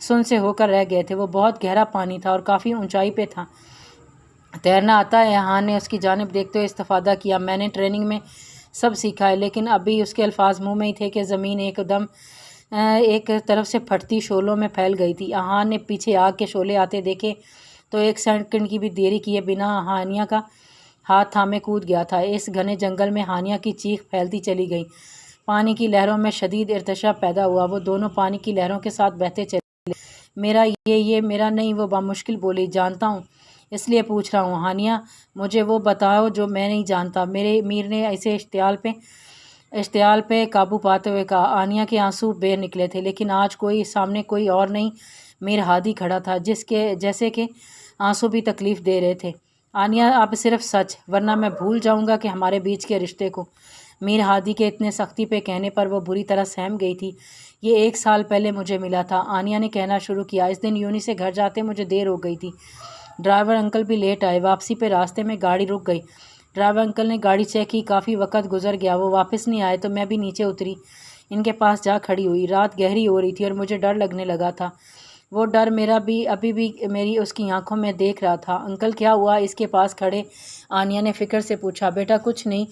سن سے ہو کر رہ گئے تھے۔ وہ بہت گہرا پانی تھا اور کافی اونچائی پہ تھا۔ تیرنا آتا ہے؟ ہاں نے اس کی جانب دیکھتے ہوئے استفادہ کیا۔ میں نے ٹریننگ میں سب سیکھا ہے، لیکن ابھی اس کے الفاظ منہ میں ہی تھے کہ زمین ایک طرف سے پھٹتی شعلوں میں پھیل گئی تھی۔ ہاں نے پیچھے آگ کے شعلے آتے دیکھے تو ایک سیکنڈ کی بھی دیری کیے بنا ہانیہ کا ہاتھ تھامے کود گیا تھا۔ اس گھنے جنگل میں ہانیہ کی چیخ پھیلتی چلی گئی۔ پانی کی لہروں میں شدید ارتشا پیدا ہوا۔ وہ دونوں پانی کی لہروں کے ساتھ بہتے چلے۔ یہ میرا نہیں، وہ بامشکل بولی۔ جانتا ہوں، اس لیے پوچھ رہا ہوں۔ ہانیہ، مجھے وہ بتاؤ جو میں نہیں جانتا۔ میرے میر نے اسے اشتعال پہ قابو پاتے ہوئے کہا۔ ہانیہ کے آنسو بہہ نکلے تھے، لیکن آج سامنے کوئی اور نہیں، میر ہادی کھڑا تھا، جیسے کہ آنسو بھی تکلیف دے رہے تھے۔ ہانیہ، اب صرف سچ، ورنہ میں بھول جاؤں گا کہ ہمارے بیچ کے رشتے کو۔ میر ہادی کے اتنے سختی پہ کہنے پر وہ بری طرح سہم گئی تھی۔ یہ 1 سال پہلے مجھے ملا تھا، ہانیہ نے کہنا شروع کیا۔ اس دن یونی سے گھر جاتے مجھے دیر ہو گئی تھی۔ ڈرائیور انکل بھی لیٹ آئے۔ واپسی پہ راستے میں گاڑی رک گئی۔ ڈرائیور انکل نے گاڑی چیک کی۔ کافی وقت گزر گیا، وہ واپس نہیں آئے تو میں بھی نیچے اتری، ان کے پاس جا کھڑی ہوئی۔ رات گہری ہو رہی تھی اور مجھے ڈر لگنے لگا تھا۔ وہ ڈر ابھی بھی میری اس کی آنکھوں میں دیکھ رہا تھا۔ انکل، کیا ہوا؟ اس کے پاس کھڑے ہانیہ نے فکر سے پوچھا۔ بیٹا کچھ نہیں،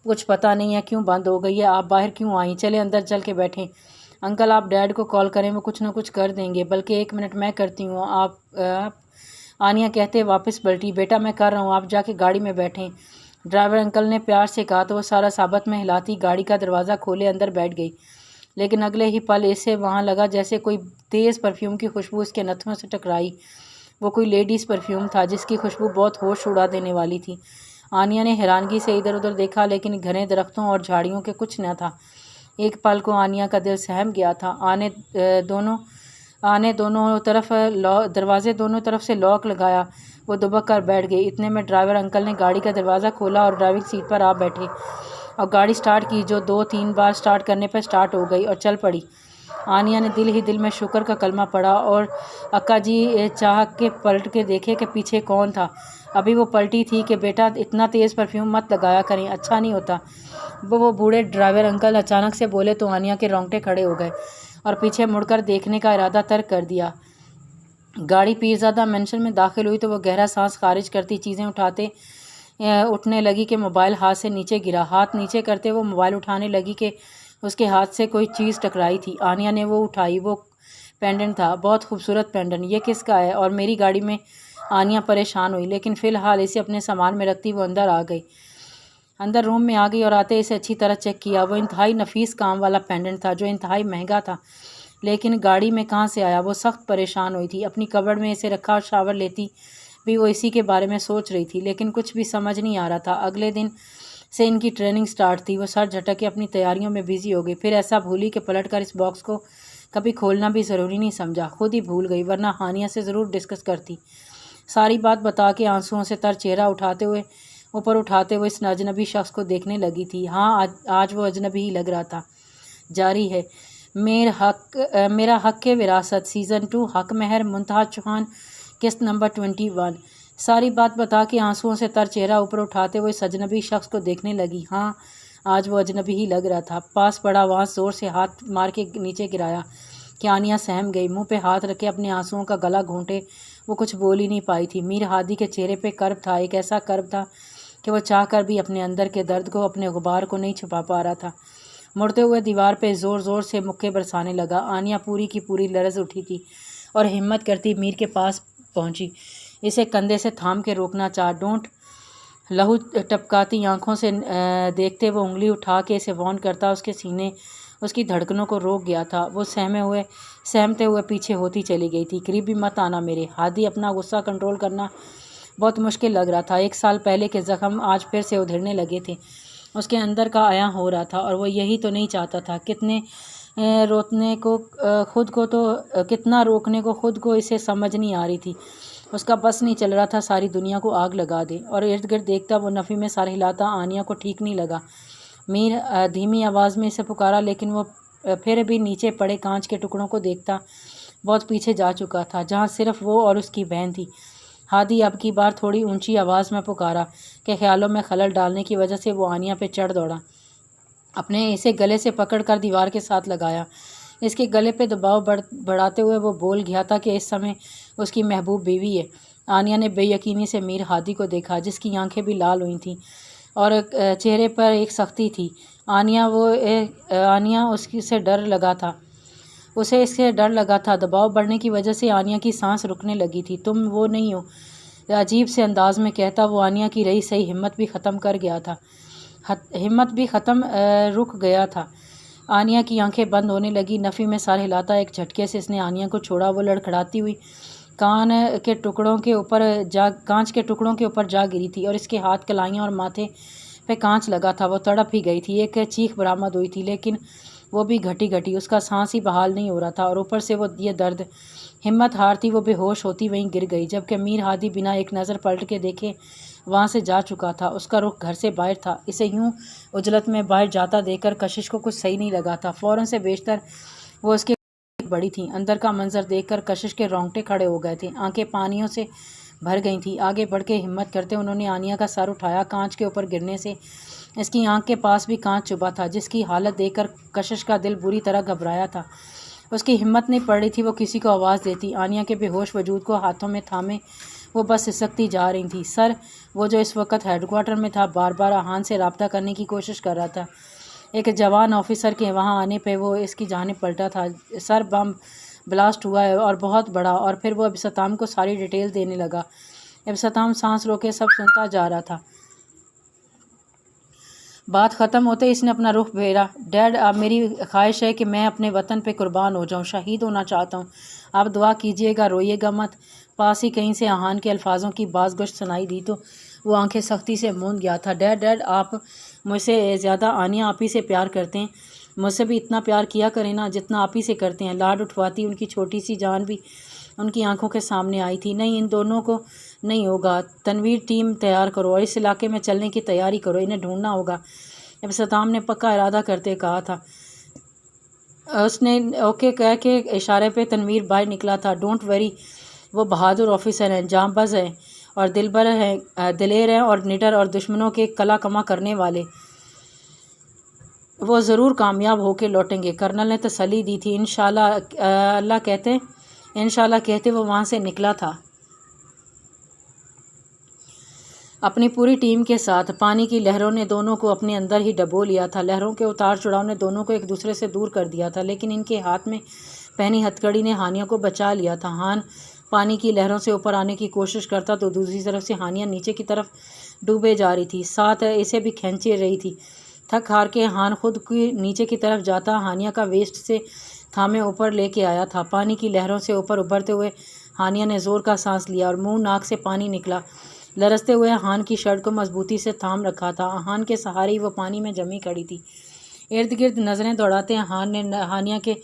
کچھ پتہ نہیں ہے کیوں بند ہو گئی ہے، آپ باہر کیوں آئیں؟ چلے اندر چل کے بیٹھیں۔ انکل، آپ ڈیڈ کو کال کریں، وہ کچھ نہ کچھ کر دیں گے۔ بلکہ 1 منٹ میں کرتی ہوں، آپ ہانیہ کہتے واپس پلٹی۔ بیٹا میں کر رہا ہوں، آپ جا کے گاڑی میں بیٹھیں، ڈرائیور انکل نے پیار سے کہا تو وہ سارا ثابت میں ہلاتی گاڑی کا دروازہ کھولے اندر بیٹھ گئی۔ لیکن اگلے ہی پل اسے وہاں لگا جیسے کوئی تیز پرفیوم کی خوشبو اس کے نتھنوں سے ٹکرائی۔ وہ کوئی لیڈیز پرفیوم تھا جس کی خوشبو بہت ہوش اڑا دینے والی تھی۔ ہانیہ نے حیرانگی سے ادھر ادھر دیکھا، لیکن گھنے درختوں اور جھاڑیوں کے کچھ نہ تھا۔ ایک پل کو ہانیہ کا دل سہم گیا تھا۔ دروازے دونوں طرف سے لاک لگایا، وہ دبک کر بیٹھ گئی۔ اتنے میں ڈرائیور انکل نے گاڑی کا دروازہ کھولا اور ڈرائیونگ سیٹ پر آ بیٹھے اور گاڑی سٹارٹ کی، جو 2-3 بار سٹارٹ کرنے پر سٹارٹ ہو گئی اور چل پڑی۔ ہانیہ نے دل ہی دل میں شکر کا کلمہ پڑھا اور اکا جی چاہ کے پلٹ کے دیکھے کہ پیچھے کون تھا۔ ابھی وہ پلٹی تھی کہ بیٹا اتنا تیز پرفیوم مت لگایا کریں، اچھا نہیں ہوتا، وہ بوڑھے ڈرائیور انکل اچانک سے بولے تو ہانیہ کے رونگٹے کھڑے ہو گئے اور پیچھے مڑ کر دیکھنے کا ارادہ ترک کر دیا۔ گاڑی پیرزادہ مینشن میں داخل ہوئی تو وہ گہرا سانس خارج کرتی چیزیں اٹھنے لگی کہ موبائل ہاتھ سے نیچے گرا۔ ہاتھ نیچے کرتے وہ موبائل اٹھانے لگی کہ اس کے ہاتھ سے کوئی چیز ٹکرائی تھی۔ ہانیہ نے وہ اٹھائی، وہ پینڈنٹ تھا، بہت خوبصورت پینڈنٹ۔ یہ کس کا ہے؟ اور میری گاڑی میں؟ ہانیہ پریشان ہوئی، لیکن فی الحال اسے اپنے سامان میں رکھتی وہ اندر روم میں آ گئی اور آتے اسے اچھی طرح چیک کیا۔ وہ انتہائی نفیس کام والا پینڈنٹ تھا جو انتہائی مہنگا تھا، لیکن گاڑی میں کہاں سے آیا؟ وہ سخت پریشان ہوئی تھی۔ اپنی کبڑ میں اسے رکھا اور شاور لیتی بھی وہ اسی کے بارے میں سوچ رہی تھی، لیکن کچھ بھی سمجھ نہیں آ رہا تھا۔ اگلے دن سے ان کی ٹریننگ سٹارٹ تھی۔ وہ سر جھٹک کے اپنی تیاریوں میں بزی ہو گئی، پھر ایسا بھولی کہ پلٹ کر اس باکس کو کبھی کھولنا بھی ضروری نہیں سمجھا۔ خود ہی بھول گئی، ورنہ ہانیہ سے ضرور ڈسکس کرتی۔ ساری بات بتا کے آنسوؤں سے تر چہرہ اوپر اٹھاتے ہوئے اس اجنبی شخص کو دیکھنے لگی تھی۔ ہاں، آج وہ اجنبی ہی لگ رہا تھا۔ جاری ہے میرا حق وراثت، سیزن 2، حق مہر، منتہا چوہان، قسط نمبر 21۔ ساری بات بتا کے آنسوؤں سے تر چہرہ اوپر اٹھاتے ہوئے اس اجنبی شخص کو دیکھنے لگی۔ ہاں، آج وہ اجنبی ہی لگ رہا تھا۔ پاس پڑا وانس زور سے ہاتھ مار کے نیچے گرایا کہ ہانیہ سہم گئی، منہ پہ ہاتھ رکھے اپنے آنسوؤں کا گلا گھونٹے وہ کچھ بول ہی نہیں پائی تھی۔ میر ہادی کے چہرے پہ کرب تھا، ایک ایسا کرب تھا کہ وہ چاہ کر بھی اپنے اندر کے درد کو، اپنے غبار کو نہیں چھپا پا رہا تھا۔ مڑتے ہوئے دیوار پہ زور زور سے مکے برسانے لگا۔ ہانیہ پوری کی پوری لرز اٹھی تھی اور ہمت کرتی میر کے پاس پہنچی، اسے کندھے سے تھام کے روکنا چاہا۔ ڈونٹ، لہو ٹپکاتی آنکھوں سے دیکھتے وہ انگلی اٹھا کے اسے وارن کرتا اس کے سینے اس کی دھڑکنوں کو روک گیا تھا۔ وہ سہمتے ہوئے پیچھے ہوتی چلی گئی تھی۔ قریب بھی مت آنا میرے۔ ہادی، اپنا غصہ کنٹرول کرنا بہت مشکل لگ رہا تھا۔ 1 سال پہلے کے زخم آج پھر سے ادھڑنے لگے تھے، اس کے اندر کا عیاں ہو رہا تھا، اور وہ یہی تو نہیں چاہتا تھا۔ کتنا روکنے کو خود کو اسے سمجھ نہیں آ رہی تھی۔ اس کا بس نہیں چل رہا تھا ساری دنیا کو آگ لگا دے، اور ارد گرد دیکھتا وہ نفی میں سر ہلاتا۔ ہانیہ کو ٹھیک نہیں لگا۔ میر دھیمی آواز میں اسے پکارا، لیکن وہ پھر بھی نیچے پڑے کانچ کے ٹکڑوں کو دیکھتا بہت پیچھے جا چکا تھا، جہاں صرف وہ اور اس کی بہن تھی۔ ہادی، اب کی بار تھوڑی اونچی آواز میں پکارا کہ خیالوں میں خلل ڈالنے کی وجہ سے وہ ہانیہ پہ چڑھ دوڑا، اپنے اسے گلے سے پکڑ کر دیوار کے ساتھ لگایا اس کے گلے پہ دباؤ بڑھاتے ہوئے وہ بول گیا تھا کہ اس سمے اس کی محبوب بیوی ہے۔ آنیا نے بے یقینی سے میر ہادی کو دیکھا، جس کی آنکھیں بھی لال ہوئی تھیں اور چہرے پر ایک سختی تھی۔ آنیا اس سے ڈر لگا تھا اسے اس سے ڈر لگا تھا۔ دباؤ بڑھنے کی وجہ سے آنیا کی سانس رکنے لگی تھی۔ تم وہ نہیں ہو، عجیب سے انداز میں کہتا وہ آنیا کی رہی سہی ہمت بھی ختم رک گیا تھا۔ آنیا کی آنکھیں بند ہونے لگی۔ نفی میں سر ہلاتا ایک جھٹکے سے اس نے آنیا کو چھوڑا۔ وہ لڑکھڑاتی ہوئی کانچ کے ٹکڑوں کے اوپر جا گری تھی اور اس کے ہاتھ، کلائیاں اور ماتھے پہ کانچ لگا تھا۔ وہ تڑپ ہی گئی تھی۔ ایک چیخ برآمد ہوئی تھی، لیکن وہ بھی گھٹی۔ اس کا سانس ہی بحال نہیں ہو رہا تھا اور اوپر سے وہ یہ درد۔ ہمت ہارتی وہ بے ہوش ہوتی وہیں گر گئی، جبکہ میر ہادی بنا ایک نظر پلٹ کے دیکھے وہاں سے جا چکا تھا۔ اس کا رخ گھر سے باہر تھا۔ اسے یوں عجلت میں باہر جاتا دیکھ کر کشش کو کچھ صحیح نہیں لگا تھا۔ فوراً سے بیشتر وہ اس کے بڑی تھیں۔ اندر کا منظر دیکھ کر کشش کے رونگٹے کھڑے ہو گئے تھے، آنکھیں پانیوں سے بھر گئی تھیں۔ آگے بڑھ کے ہمت کرتے انہوں نے آنیا کا سر اٹھایا۔ کانچ کے اوپر گرنے سے اس کی آنکھ کے پاس بھی کانچ چبھا تھا، جس کی حالت دیکھ کر کشش کا دل بری طرح گھبرایا تھا۔ اس کی ہمت نہیں پڑ رہی تھی وہ کسی کو آواز دیتی۔ آنیا کے بے ہوش وجود کو ہاتھوں میں تھامے وہ بس سسکتی جا رہی تھی۔ سر، وہ جو اس وقت ہیڈ کوارٹر میں تھا، بار بار آہان سے رابطہ کرنے کی کوشش کر رہا تھا۔ ایک جوان آفیسر کے وہاں آنے پہ وہ اس کی جانب پلٹا تھا۔ سر، بم بلاسٹ ہوا ہے اور بہت بڑا۔ اور پھر وہ ابستام کو ساری ڈیٹیل دینے لگا۔ ابستام سانس روکے سب سنتا جا رہا تھا۔ بات ختم ہوتے اس نے اپنا رخ پھیرا۔ ڈیڈ، اب میری خواہش ہے کہ میں اپنے وطن پہ قربان ہو جاؤں، شہید ہونا چاہتا ہوں۔ آپ دعا کیجیے گا، روئیے گا مت۔ پاس ہی کہیں سے آہان کے الفاظوں کی باز گشت سنائی دی تو وہ آنکھیں سختی سے موند گیا تھا۔ ڈیڈ، آپ مجھ سے زیادہ آنیا آپ ہی سے پیار کرتے ہیں۔ مجھ سے بھی اتنا پیار کیا کریں نا جتنا آپ ہی سے کرتے ہیں۔ لاڈ اٹھواتی ان کی چھوٹی سی جان بھی ان کی آنکھوں کے سامنے آئی تھی۔ نہیں، ان دونوں کو نہیں ہوگا۔ تنویر، ٹیم تیار کرو اور اس علاقے میں چلنے کی تیاری کرو، انہیں ڈھونڈنا ہوگا، ابستام نے پکا ارادہ کرتے کہا تھا۔ اس نے اوکے کہہ کے اشارے پہ تنویر باہر نکلا تھا۔ ڈونٹ وری، وہ بہادر آفیسر ہیں، جاں باز ہیں اور دلیر ہیں اور نڈر اور دشمنوں کے کلا کما کرنے والے۔ وہ ضرور کامیاب ہو کے لوٹیں گے، کرنل نے تسلی دی تھی۔ انشاءاللہ کہتے وہ وہاں سے نکلا تھا اپنی پوری ٹیم کے ساتھ۔ پانی کی لہروں نے دونوں کو اپنے اندر ہی ڈبو لیا تھا۔ لہروں کے اتار چڑھاؤ نے دونوں کو ایک دوسرے سے دور کر دیا تھا، لیکن ان کے ہاتھ میں پہنی ہتھ کڑی نے ہانیہ کو بچا لیا تھا۔ ہان پانی کی لہروں سے اوپر آنے کی کوشش کرتا تو دوسری طرف سے ہانیہ نیچے کی طرف ڈوبے جا رہی تھی، ساتھ اسے بھی کھینچے رہی تھی۔ تھک ہار کے ہان خود کی نیچے کی طرف جاتا ہانیہ کا ویسٹ سے تھامے اوپر لے کے آیا تھا۔ پانی کی لہروں سے اوپر ابھرتے ہوئے ہانیہ نے زور کا سانس لیا اور منہ ناک سے پانی نکلا۔ لرزتے ہوئے ہان کی شرٹ کو مضبوطی سے تھام رکھا تھا۔ ہان کے سہارے ہی وہ پانی میں جمی کھڑی تھی۔ ارد گرد نظریں دوڑاتے ہان نے ہانیہ کے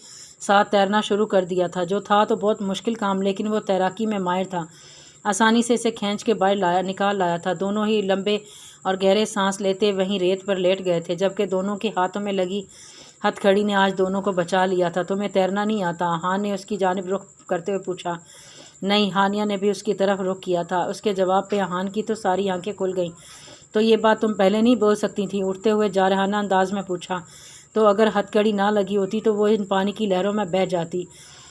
ساتھ تیرنا شروع کر دیا تھا، جو تھا تو بہت مشکل کام، لیکن وہ تیراکی میں ماہر تھا۔ آسانی سے اسے کھینچ کے باہر نکال لایا تھا۔ دونوں ہی لمبے اور گہرے سانس لیتے وہیں ریت پر لیٹ گئے تھے، جبکہ دونوں کے ہاتھوں میں لگی ہتھ کڑی نے آج دونوں کو بچا لیا تھا۔ تمہیں تیرنا نہیں آتا؟ ہان نے اس کی جانب رخ کرتے ہوئے پوچھا۔ نہیں، ہانیہ نے بھی اس کی طرف رخ کیا تھا۔ اس کے جواب پہ ہان کی تو ساری آنکھیں کھل گئیں۔ تو یہ بات تم پہلے نہیں بول سکتی تھی؟ اٹھتے ہوئے جارحانہ انداز میں پوچھا۔ تو اگر ہتھ کڑی نہ لگی ہوتی تو وہ ان پانی کی لہروں میں بہہ جاتی۔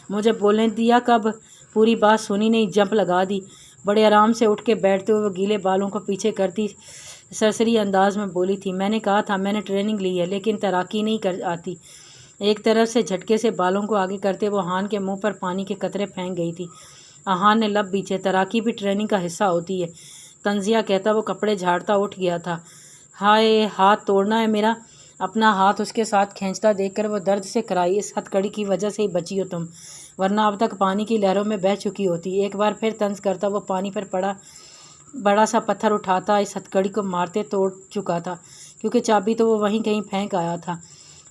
مجھے بولنے دیا کب؟ پوری بات سنی نہیں، جمپ لگا دی۔ بڑے آرام سے اٹھ کے بیٹھتے ہوئے وہ گیلے بالوں کو پیچھے کرتی سرسری انداز میں بولی تھی، میں نے کہا تھا میں نے ٹریننگ لی ہے، لیکن تیراکی نہیں کر آتی۔ ایک طرف سے جھٹکے سے بالوں کو آگے کرتے وہ ہان کے منہ پر پانی کے قطرے پھینک گئی تھی۔ آہان نے لب بیچے۔ تیراکی بھی ٹریننگ کا حصہ ہوتی ہے، تنزیہ کہتا وہ کپڑے جھاڑتا اٹھ گیا تھا۔ ہائے، ہاتھ توڑنا ہے میرا۔ اپنا ہاتھ اس کے ساتھ کھینچتا دیکھ کر وہ درد سے کرائی، اس ہتھ کڑی کی وجہ سے ہی بچی ہو تم، ورنہ اب تک پانی کی لہروں میں بہہ چکی ہوتی۔ ایک بار پھر طنز کرتا وہ پانی پر پڑا بڑا سا پتھر اٹھاتا اس ہتھ کڑی کو مارتے توڑ چکا تھا، کیونکہ چابی تو وہ وہیں کہیں پھینک آیا تھا۔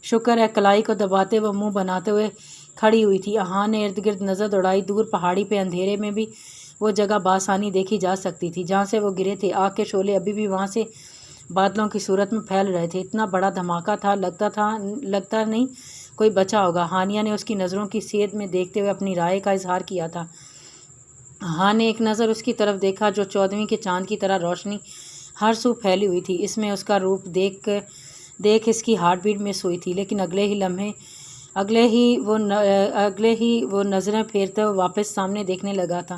شکر ہے، کلائی کو دباتے وہ منہ بناتے ہوئے کھڑی ہوئی تھی۔ آہان نے ارد گرد نظر دوڑائی۔ دور پہاڑی پہ اندھیرے میں بھی وہ جگہ بآسانی دیکھی جا سکتی تھی جہاں سے وہ گرے تھے۔ آگ کے شعلے ابھی بھی وہاں سے بادلوں کی صورت میں پھیل رہے تھے۔ اتنا بڑا دھماکہ تھا، لگتا نہیں کوئی بچا ہوگا۔ ہانیہ نے اس کی نظروں کی سید میں دیکھتے ہوئے اپنی رائے کا اظہار کیا تھا۔ ہان نے ایک نظر اس کی طرف دیکھا جو 14ویں کے چاند کی طرح روشنی ہر سو پھیلی ہوئی تھی۔ اس میں اس کا روپ دیکھ اس کی ہارٹ بیٹ مس ہوئی تھی، لیکن اگلے ہی لمحے اگلے ہی وہ نظریں پھیرتے ہوئے واپس سامنے دیکھنے لگا تھا،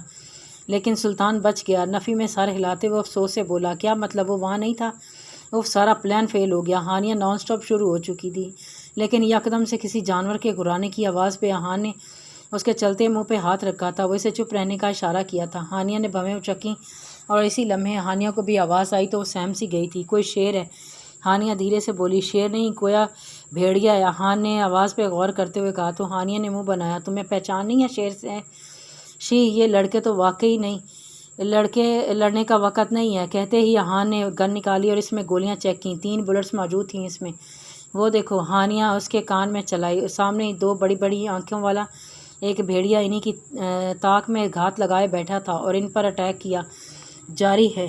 لیکن سلطان بچ گیا۔ نفی میں سر ہلاتے ہوئے افسوس سے بولا، کیا مطلب وہ وہاں نہیں تھا؟ سارا پلان فیل ہو گیا۔ ہانیہ نان سٹاپ شروع ہو چکی تھی، لیکن یکدم سے کسی جانور کے گھرانے کی آواز پہ احان نے اس کے چلتے منہ پہ ہاتھ رکھا تھا۔ وہ اسے چپ رہنے کا اشارہ کیا تھا۔ ہانیہ نے بھویں اچکیں اور اسی لمحے ہانیہ کو بھی آواز آئی تو وہ سہم سی گئی تھی۔ کوئی شیر ہے، ہانیہ دھیرے سے بولی۔ شیر نہیں، گویا بھیڑیا ہے، احان نے آواز پہ غور کرتے ہوئے کہا۔ تو ہانیہ نے منہ بنایا، تمہیں پہچان نہیں ہے شیر سے؟ شی، یہ لڑکے تو واقعی نہیں، لڑنے کا وقت نہیں ہے۔ کہتے ہی احان نے گن نکالی اور اس میں گولیاں چیک کیں۔ 3 بلٹس موجود تھیں اس میں۔ وہ دیکھو، ہانیہ اس کے کان میں چلائی۔ سامنے ہی 2 بڑی بڑی آنکھوں والا ایک بھیڑیا انہی کی تاک میں گھات لگائے بیٹھا تھا اور ان پر اٹیک کیا جاری ہے۔